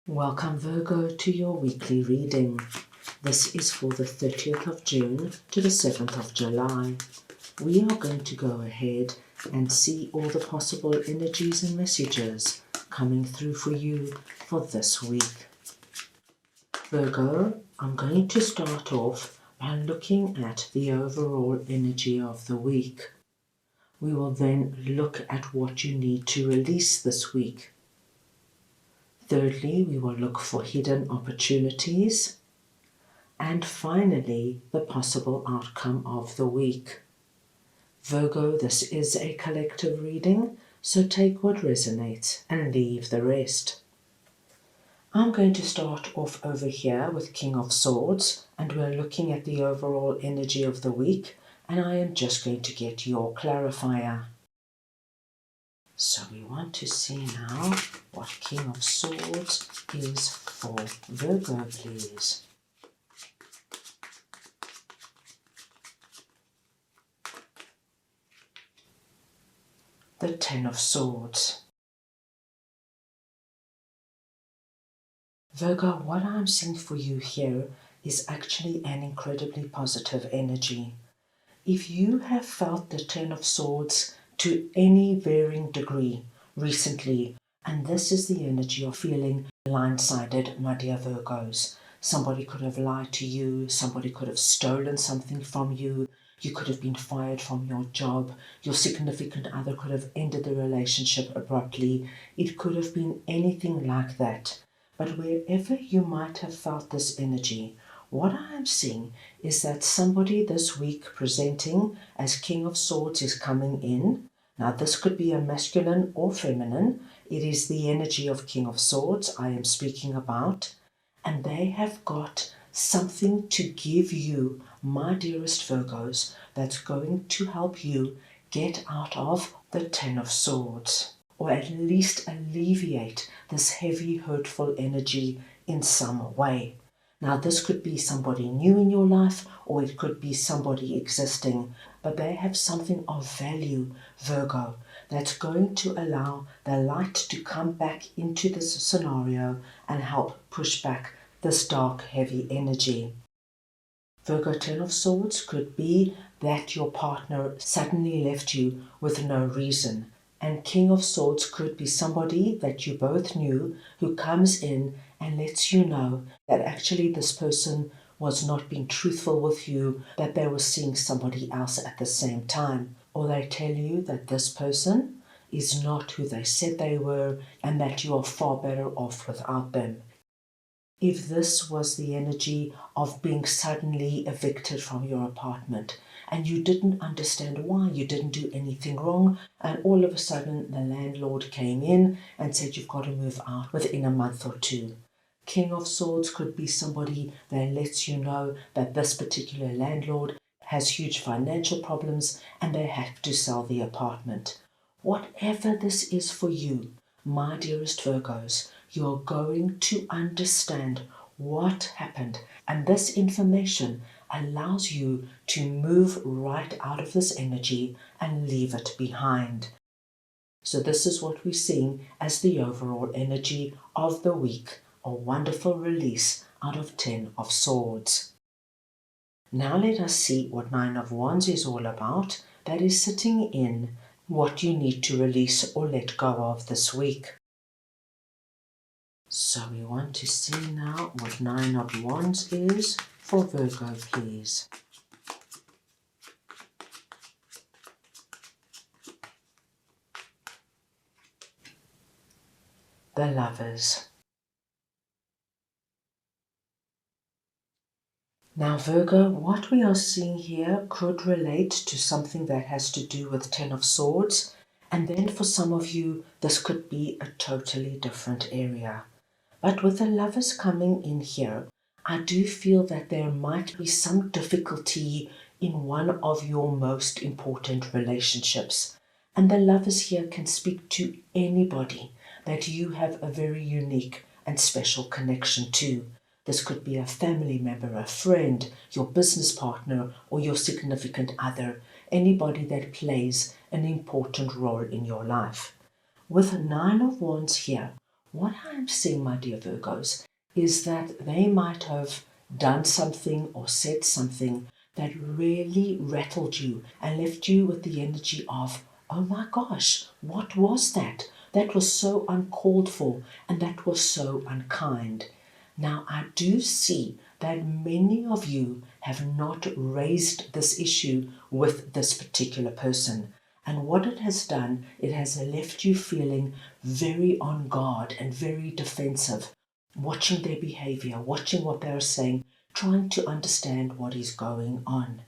Welcome Virgo to your weekly reading. This is for the 30th of June to the 7th of July. We are going to go ahead and see all the possible energies and messages coming through for you for this week. Virgo, I'm going to start off by looking at the overall energy of the week. We will then look at what you need to release this week. Thirdly, we will look for hidden opportunities. And finally, the possible outcome of the week. Virgo, this is a collective reading, so take what resonates and leave the rest. I'm going to start off over here with King of Swords, and we're looking at the overall energy of the week, and I am just going to get your clarifier. So we want to see now what King of Swords is for Virgo, please. The Ten of Swords. Virgo, what I'm seeing for you here is actually an incredibly positive energy. If you have felt the Ten of Swords to any varying degree recently, and this is the energy of feeling blindsided, my dear Virgos. Somebody could have lied to you, somebody could have stolen something from you, you could have been fired from your job, your significant other could have ended the relationship abruptly. It could have been anything like that. But wherever you might have felt this energy, what I am seeing is that somebody this week presenting as King of Swords is coming in. Now this could be a masculine or feminine. It is the energy of King of Swords I am speaking about. And they have got something to give you, my dearest Virgos, that's going to help you get out of the Ten of Swords, or at least alleviate this heavy, hurtful energy in some way. Now, this could be somebody new in your life, or it could be somebody existing, but they have something of value, Virgo, that's going to allow the light to come back into this scenario and help push back this dark, heavy energy. Virgo, Ten of Swords could be that your partner suddenly left you with no reason. And King of Swords could be somebody that you both knew who comes in and lets you know that actually this person was not being truthful with you, that they were seeing somebody else at the same time. Or they tell you that this person is not who they said they were and that you are far better off without them. If this was the energy of being suddenly evicted from your apartment, and you didn't understand why, you didn't do anything wrong, and all of a sudden the landlord came in and said you've got to move out within a month or two. King of Swords could be somebody that lets you know that this particular landlord has huge financial problems and they have to sell the apartment. Whatever this is for you, my dearest Virgos, you're going to understand what happened, and this information allows you to move right out of this energy and leave it behind. So this is what we're seeing as the overall energy of the week, a wonderful release out of Ten of Swords. Now let us see what Nine of Wands is all about. That is sitting in what you need to release or let go of this week. So we want to see now what Nine of Wands is for Virgo, please. The Lovers. Now Virgo, what we are seeing here could relate to something that has to do with Ten of Swords, and then for some of you this could be a totally different area. But with the Lovers coming in here, I do feel that there might be some difficulty in one of your most important relationships. And the Lovers here can speak to anybody that you have a very unique and special connection to. This could be a family member, a friend, your business partner, or your significant other, anybody that plays an important role in your life. With Nine of Wands here, What I'm seeing, my dear Virgos, is that they might have done something or said something that really rattled you and left you with the energy of, oh my gosh, what was that? That was so uncalled for and that was so unkind. Now, I do see that many of you have not raised this issue with this particular person. And what it has done, it has left you feeling very on guard and very defensive, watching their behavior, watching what they're saying, trying to understand what is going on.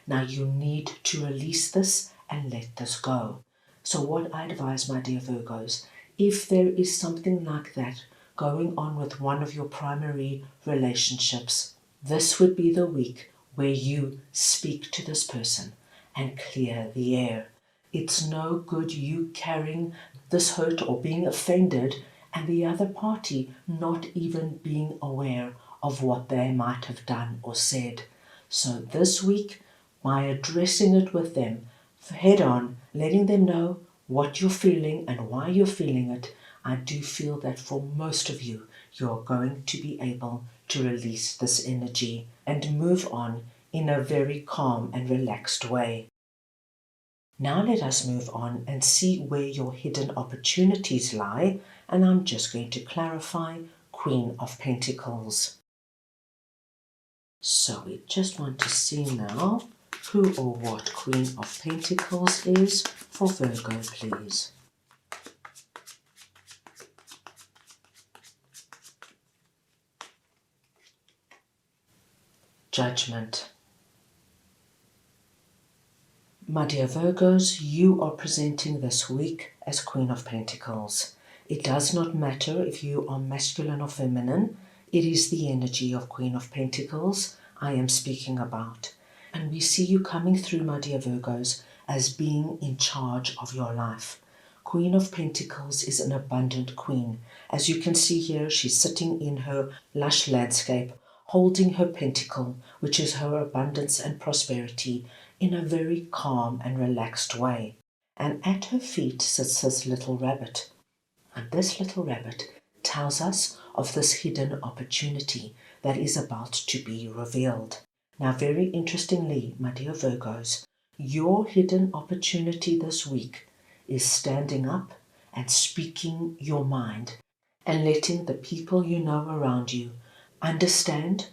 Now you need to release this and let this go. So what I advise, my dear Virgos, if there is something like that going on with one of your primary relationships, this would be the week where you speak to this person and clear the air. It's no good you carrying this hurt or being offended and the other party not even being aware of what they might have done or said. So this week, by addressing it with them head on, letting them know what you're feeling and why you're feeling it, I do feel that for most of you, you're going to be able to release this energy and move on in a very calm and relaxed way. Now let us move on and see where your hidden opportunities lie, and I'm just going to clarify Queen of Pentacles. So we just want to see now who or what Queen of Pentacles is for Virgo, please. Judgment. My dear Virgos, you are presenting this week as Queen of Pentacles. It does not matter if you are masculine or feminine. It is the energy of Queen of Pentacles I am speaking about. And we see you coming through, my dear Virgos, as being in charge of your life. Queen of Pentacles is an abundant queen. As you can see here, she's sitting in her lush landscape, holding her pentacle, which is her abundance and prosperity, in a very calm and relaxed way. And at her feet sits this little rabbit. And this little rabbit tells us of this hidden opportunity that is about to be revealed. Now, very interestingly, my dear Virgos, your hidden opportunity this week is standing up and speaking your mind and letting the people you know around you understand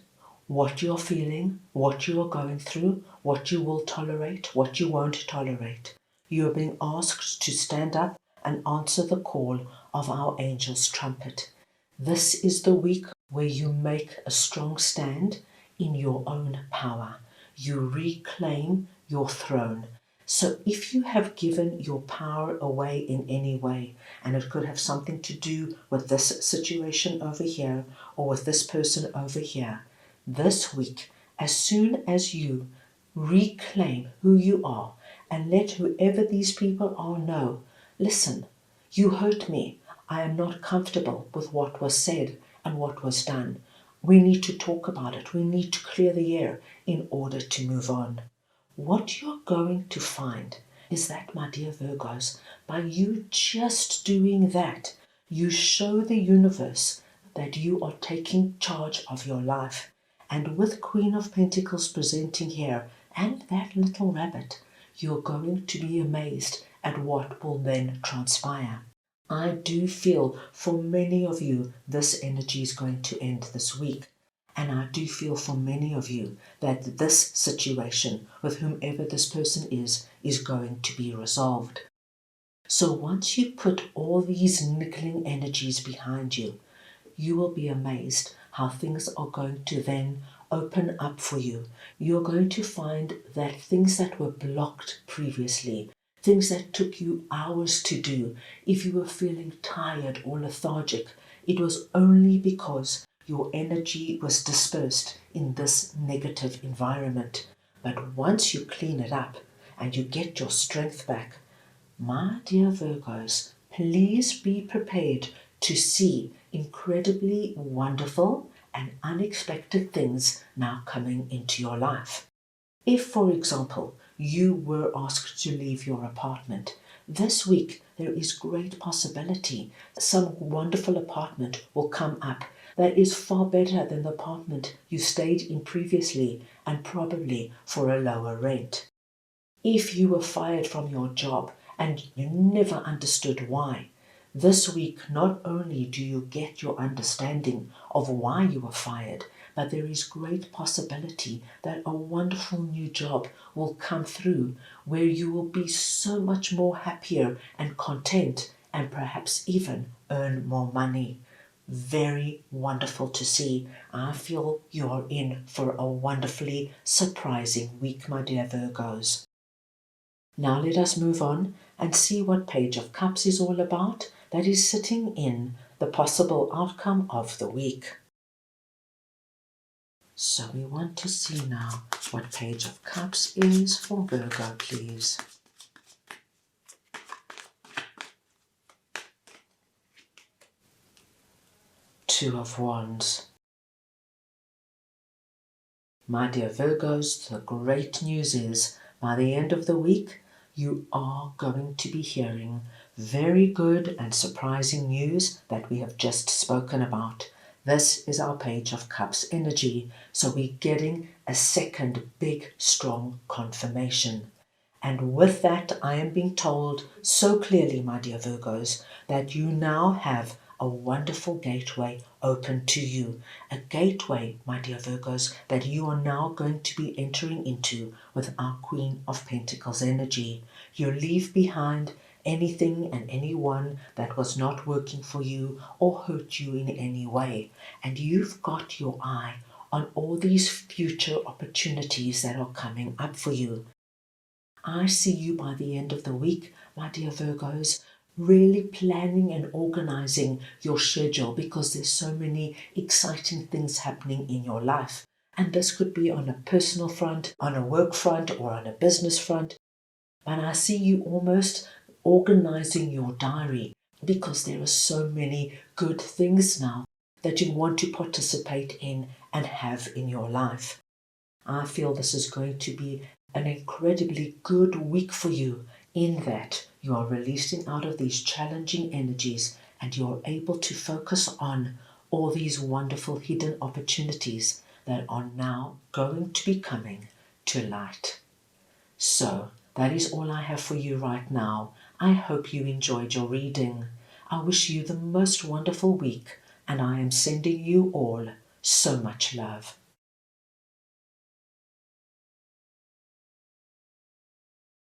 what you're feeling, what you are going through, what you will tolerate, what you won't tolerate. You are being asked to stand up and answer the call of our angel's trumpet. This is the week where you make a strong stand in your own power. You reclaim your throne. So if you have given your power away in any way, and it could have something to do with this situation over here or with this person over here, this week, as soon as you reclaim who you are and let whoever these people are know, listen, you hurt me. I am not comfortable with what was said and what was done. We need to talk about it. We need to clear the air in order to move on. What you're going to find is that, my dear Virgos, by you just doing that, you show the universe that you are taking charge of your life. And with Queen of Pentacles presenting here and that little rabbit, you're going to be amazed at what will then transpire. I do feel for many of you this energy is going to end this week. And I do feel for many of you that this situation with whomever this person is going to be resolved. So once you put all these niggling energies behind you, you will be amazed how things are going to then open up for you. You're going to find that things that were blocked previously, things that took you hours to do, if you were feeling tired or lethargic, it was only because your energy was dispersed in this negative environment. But once you clean it up and you get your strength back, my dear Virgos, please be prepared to see incredibly wonderful and unexpected things now coming into your life. If, for example, you were asked to leave your apartment, This week, there is great possibility some wonderful apartment will come up that is far better than the apartment you stayed in previously, and probably for a lower rent. If you were fired from your job and you never understood why, this week not only do you get your understanding of why you were fired, but there is great possibility that a wonderful new job will come through where you will be so much more happier and content, and perhaps even earn more money. Very wonderful to see. I feel you are in for a wonderfully surprising week, my dear Virgos. Now let us move on and see what Page of Cups is all about, that is sitting in the possible outcome of the week. So we want to see now what Page of Cups is for Virgo, please. Two of Wands. My dear Virgos, the great news is by the end of the week, you are going to be hearing very good and surprising news that we have just spoken about. This is our Page of Cups energy, so we're getting a second big, strong confirmation. And with that, I am being told so clearly, my dear Virgos, that you now have a wonderful gateway open to you. A gateway, my dear Virgos, that you are now going to be entering into with our Queen of Pentacles energy. You leave behind anything and anyone that was not working for you or hurt you in any way. And you've got your eye on all these future opportunities that are coming up for you. I see you by the end of the week, my dear Virgos, really planning and organizing your schedule, because there's so many exciting things happening in your life. And this could be on a personal front, on a work front, or on a business front. But I see you almost organizing your diary, because there are so many good things now that you want to participate in and have in your life. I feel this is going to be an incredibly good week for you, in that you are releasing out of these challenging energies and you are able to focus on all these wonderful hidden opportunities that are now going to be coming to light. So that is all I have for you right now. I hope you enjoyed your reading. I wish you the most wonderful week, and I am sending you all so much love.